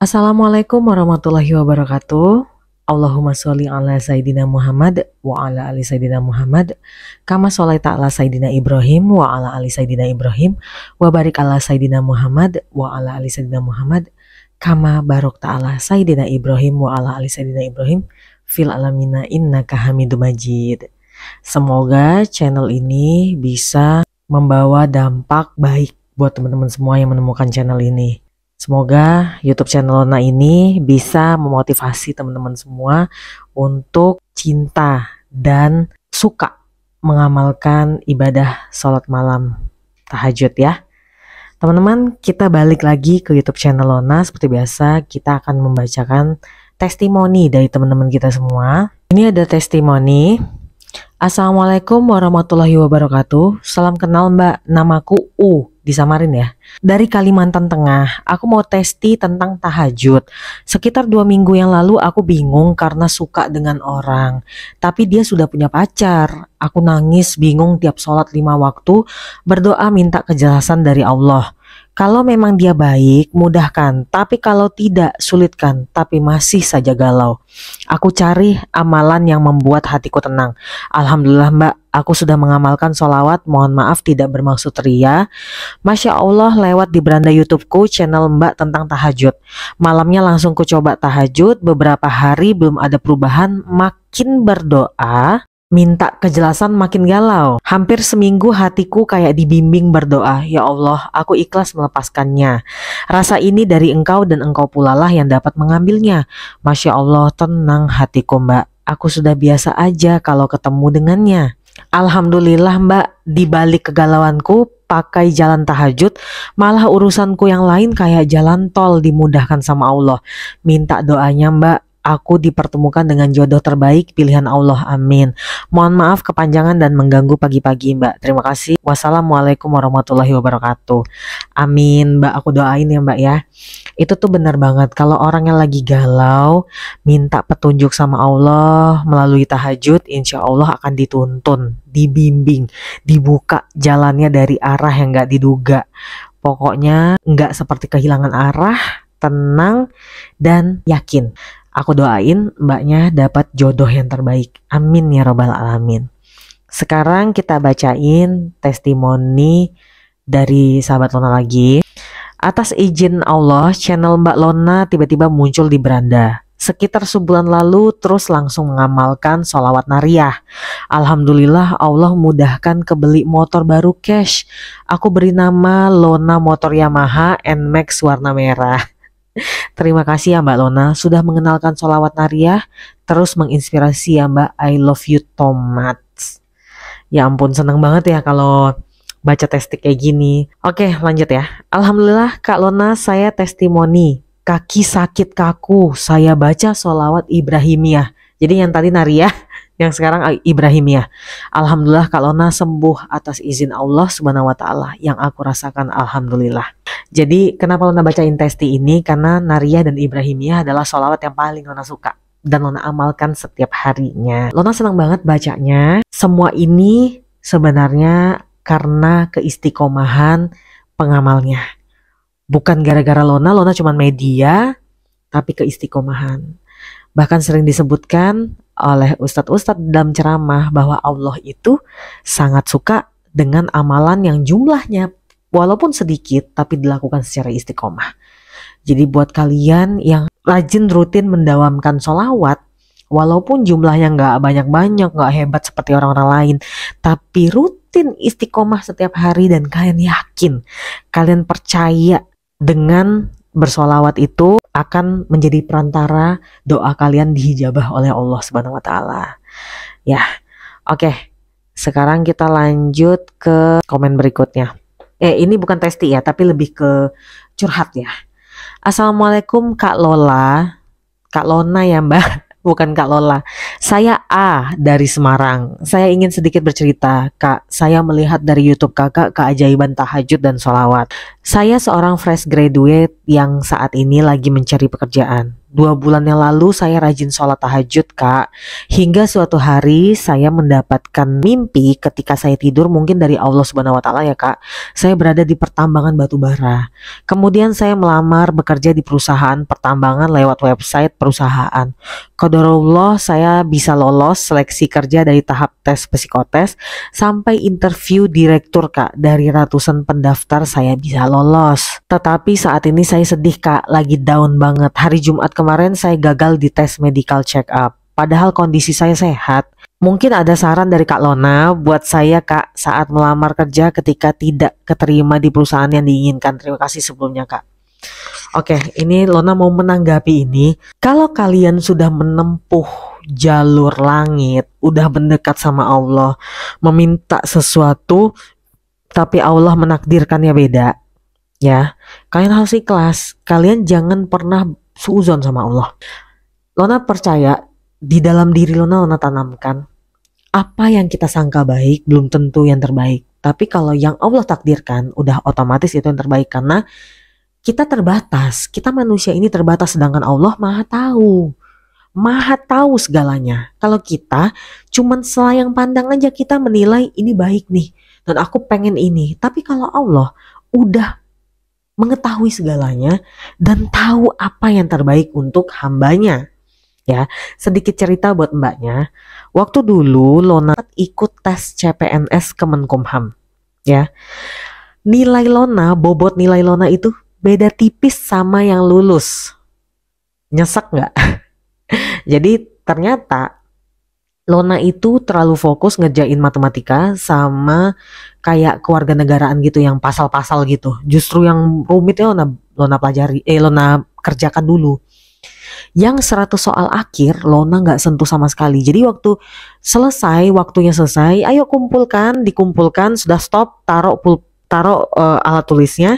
Assalamualaikum warahmatullahi wabarakatuh. Allahumma sholli ala Sayyidina Muhammad wa ala ali Sayyidina Muhammad kama sholaita ala Sayyidina Ibrahim wa ala ali Sayyidina Ibrahim wa barik ala Sayyidina Muhammad wa ala ali Sayyidina Muhammad kama barokta ala Sayyidina Ibrahim wa ala ali Sayyidina Ibrahim fil alamina innaka Hamidum Majid. Semoga channel ini bisa membawa dampak baik buat teman-teman semua yang menemukan channel ini. Semoga YouTube channel Lona ini bisa memotivasi teman-teman semua untuk cinta dan suka mengamalkan ibadah sholat malam tahajud ya. Teman-teman, kita balik lagi ke YouTube channel Lona. Seperti biasa, kita akan membacakan testimoni dari teman-teman kita semua. Ini ada testimoni. Assalamualaikum warahmatullahi wabarakatuh. Salam kenal Mbak, namaku disamarin ya. Dari Kalimantan Tengah, aku mau testi tentang tahajud. Sekitar 2 minggu yang lalu aku bingung karena suka dengan orang. Tapi dia sudah punya pacar. Aku nangis bingung tiap sholat 5 waktu, berdoa minta kejelasan dari Allah. Kalau memang dia baik, mudahkan. Tapi kalau tidak, sulitkan. Tapi masih saja galau. Aku cari amalan yang membuat hatiku tenang. Alhamdulillah Mbak, aku sudah mengamalkan sholawat. Mohon maaf tidak bermaksud ria. Masya Allah, lewat di beranda YouTubeku channel Mbak tentang tahajud. Malamnya langsung ku coba tahajud. Beberapa hari belum ada perubahan. Makin berdoa, minta kejelasan makin galau. Hampir seminggu hatiku kayak dibimbing berdoa. Ya Allah, aku ikhlas melepaskannya. Rasa ini dari Engkau dan Engkau pula lah yang dapat mengambilnya. Masya Allah, tenang hatiku Mbak. Aku sudah biasa aja kalau ketemu dengannya. Alhamdulillah Mbak, di balik kegalauanku pakai jalan tahajud, malah urusanku yang lain kayak jalan tol dimudahkan sama Allah. Minta doanya Mbak, aku dipertemukan dengan jodoh terbaik pilihan Allah, amin. Mohon maaf kepanjangan dan mengganggu pagi-pagi Mbak. Terima kasih. Wassalamualaikum warahmatullahi wabarakatuh. Amin Mbak, aku doain ya Mbak ya. Itu tuh benar banget, kalau orang yang lagi galau minta petunjuk sama Allah melalui tahajud, insya Allah akan dituntun, dibimbing, dibuka jalannya dari arah yang gak diduga. Pokoknya gak seperti kehilangan arah, tenang dan yakin. Aku doain Mbaknya dapat jodoh yang terbaik. Amin ya robbal alamin. Sekarang kita bacain testimoni dari sahabat Lona lagi. Atas izin Allah, channel Mbak Lona tiba-tiba muncul di beranda. Sekitar sebulan lalu terus langsung mengamalkan sholawat nariyah. Alhamdulillah Allah mudahkan kebeli motor baru cash. Aku beri nama Lona motor Yamaha NMAX warna merah. Terima kasih ya Mbak Lona sudah mengenalkan sholawat nariyah, terus menginspirasi ya Mbak. I love you Tomats. Ya ampun, seneng banget ya kalau baca testik kayak gini. Oke lanjut ya. Alhamdulillah Kak Lona, saya testimoni. Kaki sakit kaku, saya baca sholawat Ibrahimiyah. Jadi yang tadi nariyah, yang sekarang Ibrahimiyah. Alhamdulillah Kak Lona sembuh atas izin Allah Subhanahu wa Ta'ala. Yang aku rasakan alhamdulillah. Jadi kenapa Lona bacain testi ini? Karena nariyah dan Ibrahimiyah adalah sholawat yang paling Lona suka dan Lona amalkan setiap harinya. Lona senang banget bacanya. Semua ini sebenarnya karena keistiqomahan pengamalnya. Bukan gara-gara Lona cuma media, tapi keistiqomahan. Bahkan sering disebutkan oleh ustadz-ustadz dalam ceramah bahwa Allah itu sangat suka dengan amalan yang jumlahnya walaupun sedikit tapi dilakukan secara istiqomah. Jadi buat kalian yang rajin rutin mendawamkan sholawat, walaupun jumlahnya nggak banyak-banyak, nggak hebat seperti orang-orang lain, tapi rutin istiqomah setiap hari dan kalian yakin, kalian percaya dengan bersolawat itu akan menjadi perantara doa kalian dihijabah oleh Allah Subhanahu wa Ta'ala. Ya, oke. Sekarang kita lanjut ke komen berikutnya. Ini bukan testi ya, tapi lebih ke curhat ya. Assalamualaikum Kak Lola. Kak Lona ya Mbak, bukan Kak Lola. Saya A dari Semarang. Saya ingin sedikit bercerita. Kak, saya melihat dari YouTube kakak keajaiban tahajud dan sholawat. Saya seorang fresh graduate yang saat ini lagi mencari pekerjaan. 2 bulan yang lalu saya rajin sholat tahajud Kak. Hingga suatu hari saya mendapatkan mimpi ketika saya tidur, mungkin dari Allah Subhanahu wa taala ya Kak. Saya berada di pertambangan batu bara. Kemudian saya melamar bekerja di perusahaan pertambangan lewat website perusahaan. Qadarullah saya bisa lolos seleksi kerja dari tahap tes psikotes sampai interview direktur Kak. Dari ratusan pendaftar saya bisa lolos. Tetapi saat ini saya sedih Kak, lagi down banget. Hari Jumat kemarin saya gagal di tes medical check up. Padahal kondisi saya sehat. Mungkin ada saran dari Kak Lona buat saya Kak saat melamar kerja ketika tidak keterima di perusahaan yang diinginkan. Terima kasih sebelumnya Kak. Oke, ini Lona mau menanggapi ini. Kalau kalian sudah menempuh jalur langit, udah mendekat sama Allah, meminta sesuatu, tapi Allah menakdirkannya beda, ya, kalian harus ikhlas. Kalian jangan pernah suuzon sama Allah. Lona percaya di dalam diri Lona tanamkan, apa yang kita sangka baik belum tentu yang terbaik. Tapi kalau yang Allah takdirkan, udah otomatis itu yang terbaik. Karena kita terbatas, kita manusia ini terbatas, sedangkan Allah maha tahu segalanya. Kalau kita cuman selayang pandang aja, kita menilai ini baik nih dan aku pengen ini. Tapi kalau Allah udah mengetahui segalanya dan tahu apa yang terbaik untuk hambanya. Ya, sedikit cerita buat mbaknya. Waktu dulu Lona ikut tes CPNS Kemenkumham, ya. Nilai Lona, bobot nilai Lona itu beda tipis sama yang lulus. Nyesek nggak? Jadi ternyata Lona itu terlalu fokus ngerjain matematika sama kayak kewarganegaraan gitu, yang pasal-pasal gitu. Justru yang rumitnya Lona pelajari, Lona kerjakan dulu. Yang 100 soal akhir Lona nggak sentuh sama sekali. Jadi waktu selesai, waktunya selesai, ayo dikumpulkan, sudah stop, taruh alat tulisnya,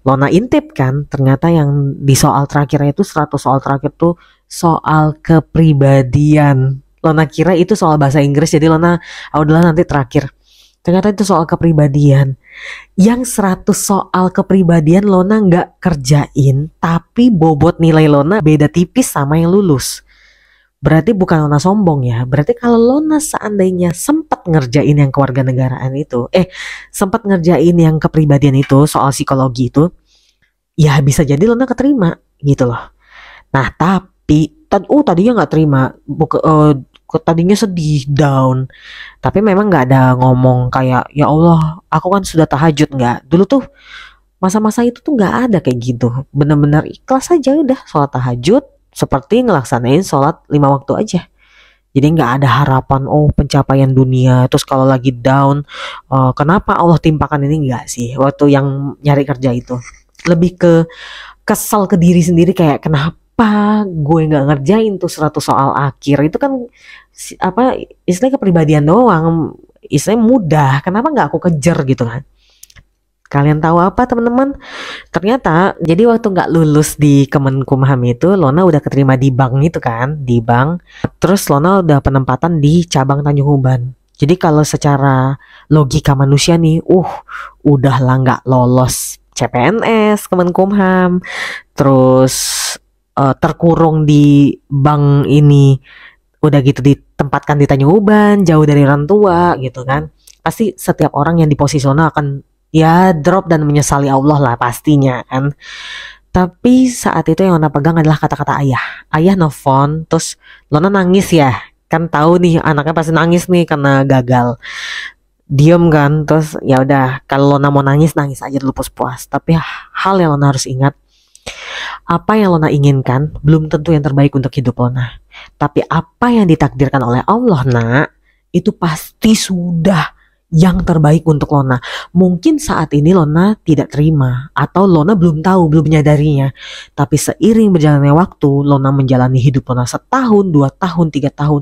Lona intip kan. Ternyata yang di soal terakhirnya itu 100 soal terakhir tuh soal kepribadian. Lona kira itu soal bahasa Inggris, jadi Lona udahlah nanti terakhir. Ternyata itu soal kepribadian. Yang 100 soal kepribadian Lona nggak kerjain, tapi bobot nilai Lona beda tipis sama yang lulus. Berarti bukan Lona sombong ya. Berarti kalau Lona seandainya sempat ngerjain yang kewarganegaraan itu, sempat ngerjain yang kepribadian itu, soal psikologi itu, ya bisa jadi Lona keterima gitu loh. Nah tapi tadinya nggak terima, tadinya sedih, down. Tapi memang nggak ada ngomong kayak ya Allah aku kan sudah tahajud, nggak. Dulu tuh masa-masa itu tuh nggak ada kayak gitu. Bener-bener ikhlas aja udah sholat tahajud seperti ngelaksanain sholat 5 waktu aja. Jadi nggak ada harapan pencapaian dunia. Terus kalau lagi down, kenapa Allah timpakan ini, nggak sih. Waktu yang nyari kerja itu lebih ke kesal ke diri sendiri, kayak kenapa gue nggak ngerjain tuh 100 soal akhir. Itu kan istilahnya kepribadian doang, istilahnya mudah, kenapa nggak aku kejar gitu kan. Kalian tahu apa teman-teman? Ternyata jadi waktu nggak lulus di Kemenkumham itu, Lona udah keterima di bank itu kan, di bank. Terus Lona udah penempatan di cabang Tanjung Uban. Jadi kalau secara logika manusia nih, udah lah nggak lolos CPNS Kemenkumham, terus terkurung di bank ini, udah gitu ditempatkan di Tanjung Uban, jauh dari orang tua gitu kan. Pasti setiap orang yang di posisi Lona akan ya drop dan menyesali Allah lah pastinya kan. Tapi saat itu yang Lona pegang adalah kata-kata ayah. Ayah nelfon, terus Lona nangis ya. Kan tahu nih anaknya pasti nangis nih karena gagal. Diem kan, terus ya udah, kalau Lona mau nangis aja dulu puas-puas. Tapi hal yang Lona harus ingat, apa yang Lona inginkan belum tentu yang terbaik untuk hidup Lona. Tapi apa yang ditakdirkan oleh Allah nak, itu pasti sudah yang terbaik untuk Lona. Mungkin saat ini Lona tidak terima, atau Lona belum tahu, belum menyadarinya. Tapi seiring berjalannya waktu, Lona menjalani hidup Lona 1 tahun, 2 tahun, 3 tahun,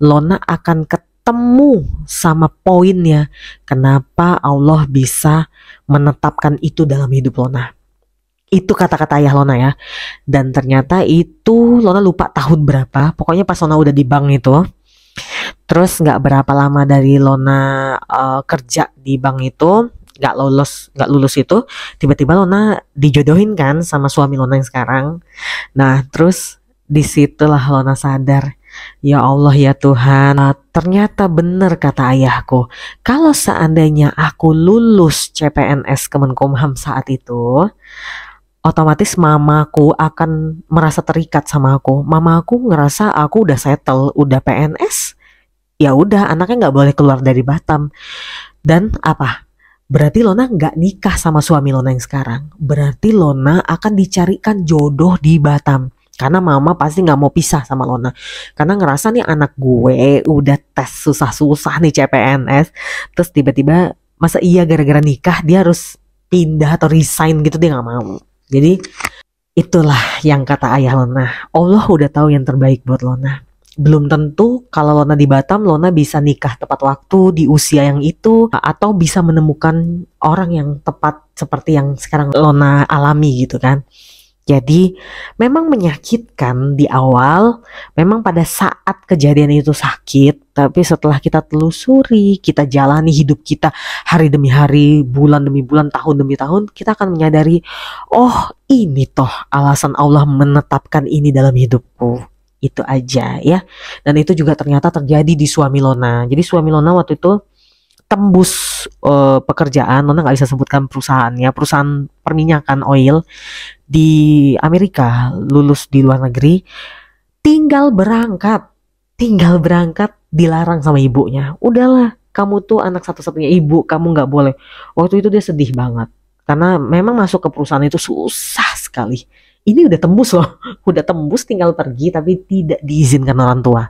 Lona akan ketemu sama poinnya. Kenapa Allah bisa menetapkan itu dalam hidup Lona. Itu kata-kata ayah Lona ya. Dan ternyata itu Lona lupa tahun berapa. Pokoknya pas Lona udah di bank itu. Terus nggak berapa lama dari Lona kerja di bank itu, nggak lulus itu, tiba-tiba Lona dijodohin kan sama suami Lona yang sekarang. Nah terus Disitulah Lona sadar, ya Allah ya Tuhan, ternyata benar kata ayahku. Kalau seandainya aku lulus CPNS Kemenkumham saat itu, otomatis mamaku akan merasa terikat sama aku. Mamaku ngerasa aku udah settle, udah PNS, ya udah anaknya nggak boleh keluar dari Batam. Dan apa? Berarti Lona nggak nikah sama suami Lona yang sekarang. Berarti Lona akan dicarikan jodoh di Batam. Karena mama pasti nggak mau pisah sama Lona. Karena ngerasa nih anak gue udah tes susah-susah nih CPNS. Terus tiba-tiba masa iya gara-gara nikah dia harus pindah atau resign gitu, dia nggak mau. Jadi itulah yang kata ayah Lona. Allah udah tahu yang terbaik buat Lona. Belum tentu kalau Lona di Batam, Lona bisa nikah tepat waktu di usia yang itu, atau bisa menemukan orang yang tepat seperti yang sekarang Lona alami gitu kan. Jadi memang menyakitkan di awal, memang pada saat kejadian itu sakit, tapi setelah kita telusuri, kita jalani hidup kita hari demi hari, bulan demi bulan, tahun demi tahun, kita akan menyadari, oh ini toh alasan Allah menetapkan ini dalam hidupku. Itu aja ya. Dan itu juga ternyata terjadi di suami Lona. Jadi suami Lona waktu itu tembus pekerjaan, Lona nggak bisa sebutkan perusahaannya, perusahaan perminyakan oil di Amerika, lulus di luar negeri, tinggal berangkat dilarang sama ibunya. Udahlah, kamu tuh anak satu-satunya ibu, kamu nggak boleh. Waktu itu dia sedih banget karena memang masuk ke perusahaan itu susah sekali. Ini udah tembus loh, udah tembus tinggal pergi tapi tidak diizinkan orang tua.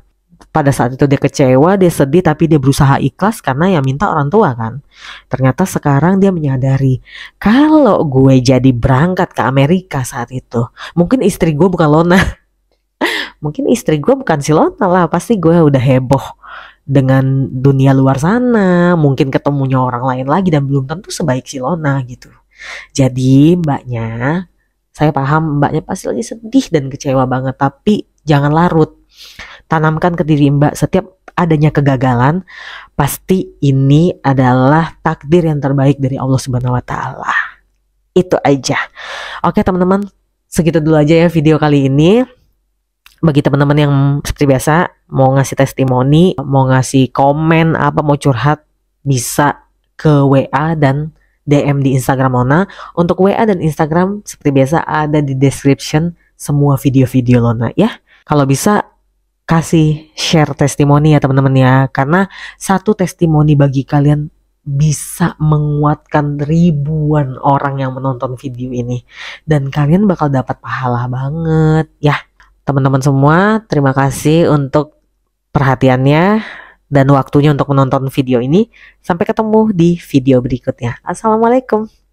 Pada saat itu dia kecewa, dia sedih, tapi dia berusaha ikhlas karena ya minta orang tua kan. Ternyata sekarang dia menyadari, kalau gue jadi berangkat ke Amerika saat itu, mungkin istri gue bukan Lona. Mungkin istri gue bukan si Lona lah, pasti gue udah heboh dengan dunia luar sana, mungkin ketemunya orang lain lagi dan belum tentu sebaik si Lona gitu. Jadi mbaknya, saya paham mbaknya pasti lagi sedih dan kecewa banget, tapi jangan larut. Tanamkan ke diri mbak, setiap adanya kegagalan, pasti ini adalah takdir yang terbaik dari Allah Subhanahu wa Ta'ala. Itu aja. Oke teman-teman, segitu dulu aja ya video kali ini. Bagi teman-teman yang seperti biasa mau ngasih testimoni, mau ngasih komen, apa mau curhat, bisa ke WA dan DM di Instagram Lona. Untuk WA dan Instagram seperti biasa ada di description semua video-video Lona ya. Kalau bisa kasih share testimoni ya teman-teman ya, karena satu testimoni bagi kalian bisa menguatkan ribuan orang yang menonton video ini dan kalian bakal dapat pahala banget ya. Teman-teman semua, terima kasih untuk perhatiannya dan waktunya untuk menonton video ini. Sampai ketemu di video berikutnya. Assalamualaikum.